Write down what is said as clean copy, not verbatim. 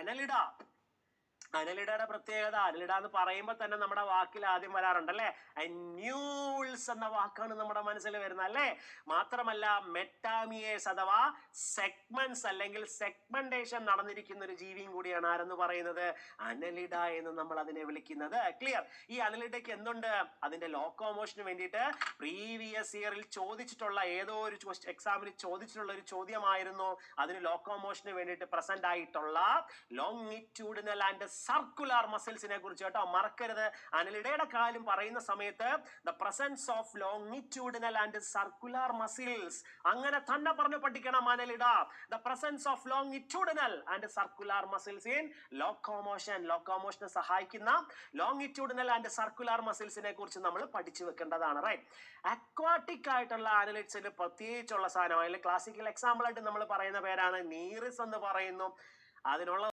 Annelida. അനലിഡയുടെ പ്രത്യേകത, annelida എന്ന് പറയുമ്പോൾ തന്നെ നമ്മുടെ വാക്കിൽ ആദ്യം വരാറുണ്ട് അല്ലെ, അന്യൂൾസ് എന്ന വാക്കാണ് നമ്മുടെ മനസ്സിൽ വരുന്നത് അല്ലെ. മാത്രമല്ല മെറ്റാമിയേസ് അഥവാ സെഗ്മെന്റ്സ് അല്ലെങ്കിൽ സെഗ്മെന്റേഷൻ നടന്നിരിക്കുന്ന ഒരു ജീവിയും കൂടിയാണ് ആരെന്ന് പറയുന്നത്, അനലിഡ എന്ന് നമ്മൾ അതിനെ വിളിക്കുന്നത്. ക്ലിയർ? ഈ അനലിഡയ്ക്ക് എന്തുണ്ട്? അതിന്റെ ലോക്കോമോഷന് വേണ്ടിയിട്ട് പ്രീവിയസ് ഇയറിൽ ചോദിച്ചിട്ടുള്ള ഏതോ ഒരു എക്സാമിൽ ചോദിച്ചിട്ടുള്ള ഒരു ചോദ്യമായിരുന്നു. അതിന് ലോക്കോമോഷന് വേണ്ടിയിട്ട് പ്രസന്റ് ആയിട്ടുള്ള ലോങ്ങിറ്റ്യൂഡിനൽ ആൻഡ് സർക്കുലർ മസിൽസിനെ കുറിച്ച് കേട്ടോ, മറക്കരുത്. അനലിഡയുടെ കാര്യം പറയുന്ന സമയത്ത് the presence of longitudinal and circular muscles, അങ്ങനെ തന്നെ പറഞ്ഞു പഠിക്കണം Annelida. The presence of longitudinal and circular muscles in locomotion. ലോക്കോമോഷനെ സഹായിക്കുന്ന ലോങ്ങിറ്റ്യൂഡിനൽ ആൻഡ് സർക്കുലർ മസിൽസിനെ കുറിച്ച് നമ്മൾ പഠിച്ചു വെക്കേണ്ടതാണ്. റൈറ്റ്? അക്വാട്ടിക് ആയിട്ടുള്ള അനലിഡ്സിന് പ്രത്യേകിച്ചുള്ള സാധനം, അതിൽ ക്ലാസിക്കൽ എക്സാമ്പിൾ ആയിട്ട് നമ്മൾ പറയുന്ന പേരാണ് നീറിസ് എന്ന് പറയുന്നു. അതിനുള്ള